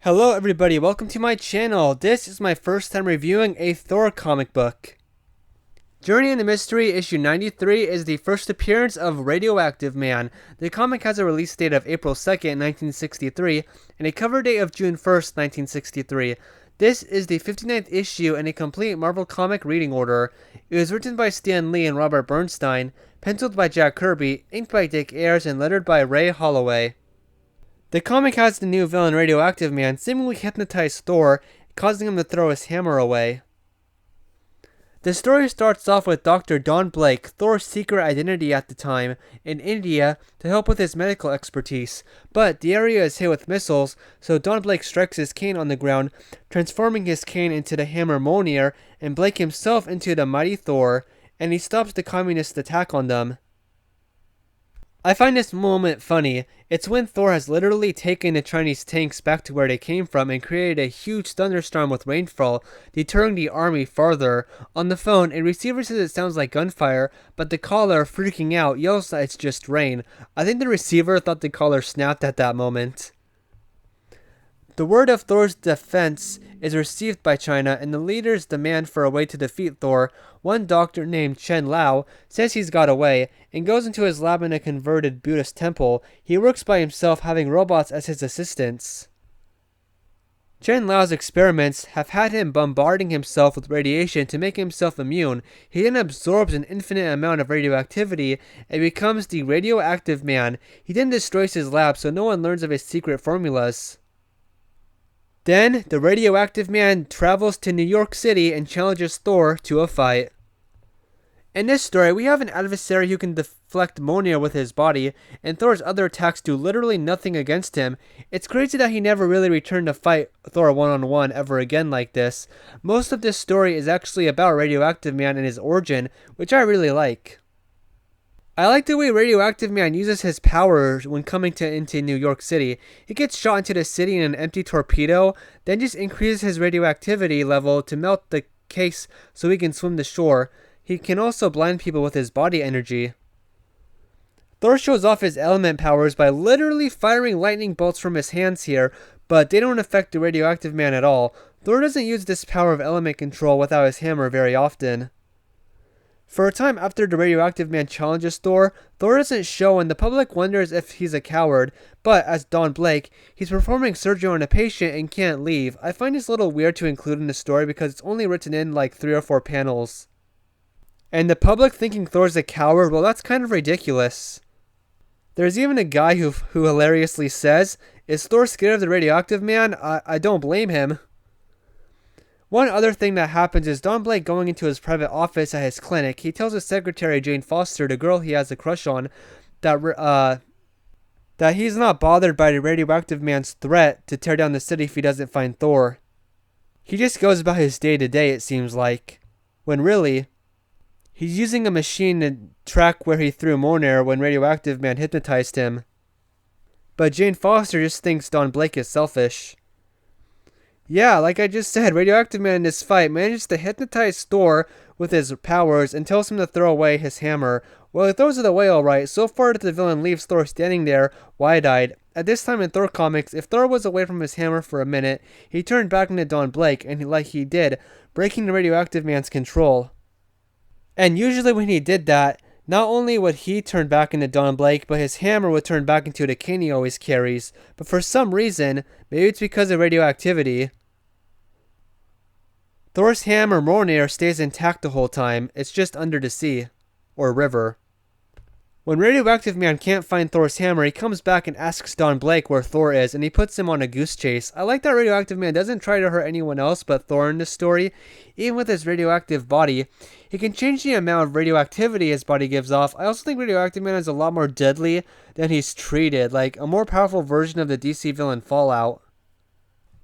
Hello everybody, welcome to my channel. This is my first time reviewing a Thor comic book. Journey in the Mystery issue 93 is the first appearance of Radioactive Man. The comic has a release date of April 2nd, 1963, and a cover date of June 1st, 1963. This is the 59th issue in a complete Marvel comic reading order. It was written by Stan Lee and Robert Bernstein, penciled by Jack Kirby, inked by Dick Ayers, and lettered by Ray Holloway. The comic has the new villain Radioactive Man seemingly hypnotize Thor, causing him to throw his hammer away. The story starts off with Dr. Don Blake, Thor's secret identity at the time, in India to help with his medical expertise, but the area is hit with missiles, so Don Blake strikes his cane on the ground, transforming his cane into the hammer Mjolnir, and Blake himself into the mighty Thor, and he stops the communist attack on them. I find this moment funny. It's when Thor has literally taken the Chinese tanks back to where they came from and created a huge thunderstorm with rainfall, deterring the army farther. On the phone, a receiver says it sounds like gunfire, but the caller, freaking out, yells that it's just rain. I think the receiver thought the caller snapped at that moment. The word of Thor's defense is received by China, and the leaders demand for a way to defeat Thor. One doctor named Chen Lao says he's got a way, and goes into his lab in a converted Buddhist temple. He works by himself, having robots as his assistants. Chen Lao's experiments have had him bombarding himself with radiation to make himself immune. He then absorbs an infinite amount of radioactivity and becomes the Radioactive Man. He then destroys his lab so no one learns of his secret formulas. Then, the Radioactive Man travels to New York City and challenges Thor to a fight. In this story, we have an adversary who can deflect Mjolnir with his body, and Thor's other attacks do literally nothing against him. It's crazy that he never really returned to fight Thor one-on-one ever again like this. Most of this story is actually about Radioactive Man and his origin, which I really like. I like the way Radioactive Man uses his powers when coming into New York City. He gets shot into the city in an empty torpedo, then just increases his radioactivity level to melt the case so he can swim to shore. He can also blind people with his body energy. Thor shows off his element powers by literally firing lightning bolts from his hands here, but they don't affect the Radioactive Man at all. Thor doesn't use this power of element control without his hammer very often. For a time after the Radioactive Man challenges Thor, Thor doesn't show and the public wonders if he's a coward, but as Don Blake, he's performing surgery on a patient and can't leave. I find this a little weird to include in the story because it's only written in like 3 or 4 panels. And the public thinking Thor's a coward, well, that's kind of ridiculous. There's even a guy who hilariously says, "Is Thor scared of the Radioactive Man? I don't blame him." One other thing that happens is Don Blake going into his private office at his clinic. He tells his secretary, Jane Foster, the girl he has a crush on, that he's not bothered by the Radioactive Man's threat to tear down the city if he doesn't find Thor. He just goes about his day-to-day, it seems like, when really, he's using a machine to track where he threw Mjolnir when Radioactive Man hypnotized him. But Jane Foster just thinks Don Blake is selfish. Yeah, like I just said, Radioactive Man in this fight manages to hypnotize Thor with his powers and tells him to throw away his hammer. Well, he throws it away alright, so far that the villain leaves Thor standing there, wide-eyed. At this time in Thor comics, if Thor was away from his hammer for a minute, he turned back into Don Blake, and like he did, breaking the Radioactive Man's control. And usually when he did that, not only would he turn back into Don Blake, but his hammer would turn back into the cane he always carries. But for some reason, maybe it's because of radioactivity, Thor's hammer Mjolnir stays intact the whole time. It's just under the sea, or river. When Radioactive Man can't find Thor's hammer, he comes back and asks Don Blake where Thor is, and he puts him on a goose chase. I like that Radioactive Man doesn't try to hurt anyone else but Thor in this story. Even with his radioactive body, he can change the amount of radioactivity his body gives off. I also think Radioactive Man is a lot more deadly than he's treated, like a more powerful version of the DC villain Fallout.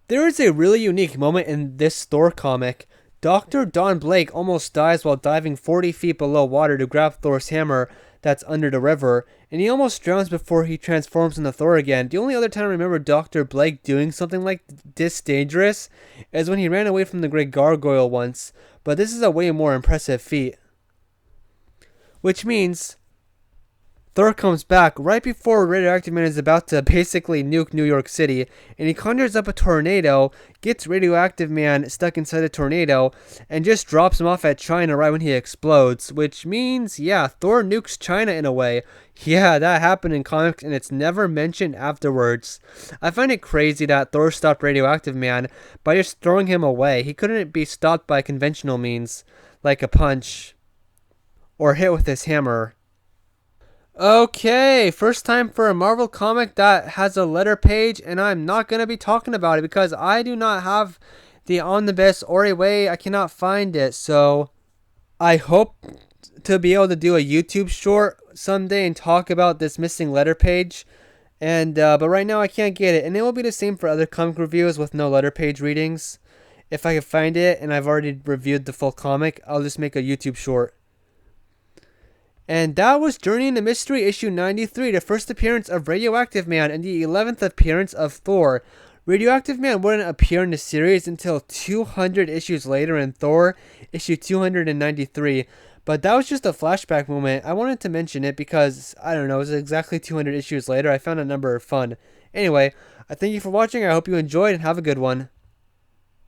There is a really unique moment in this Thor comic. Dr. Don Blake almost dies while diving 40 feet below water to grab Thor's hammer that's under the river, and he almost drowns before he transforms into Thor again. The only other time I remember Dr. Blake doing something like this dangerous is when he ran away from the Great Gargoyle once, but this is a way more impressive feat. Which means Thor comes back right before Radioactive Man is about to basically nuke New York City, and he conjures up a tornado, gets Radioactive Man stuck inside a tornado, and just drops him off at China right when he explodes, which means, yeah, Thor nukes China in a way. Yeah, that happened in comics, and it's never mentioned afterwards. I find it crazy that Thor stopped Radioactive Man by just throwing him away. He couldn't be stopped by conventional means, like a punch, or hit with his hammer. Okay, first time for a Marvel comic that has a letter page, and I'm not going to be talking about it because I do not have the omnibus or a way I cannot find it. So I hope to be able to do a YouTube short someday and talk about this missing letter page. And but right now I can't get it, and it will be the same for other comic reviews with no letter page readings. If I can find it and I've already reviewed the full comic, I'll just make a YouTube short. And that was Journey into Mystery issue 93, the first appearance of Radioactive Man and the 11th appearance of Thor. Radioactive Man wouldn't appear in the series until 200 issues later in Thor issue 293. But that was just a flashback moment. I wanted to mention it because, I don't know, it was exactly 200 issues later. I found that number fun. Anyway, I thank you for watching. I hope you enjoyed and have a good one.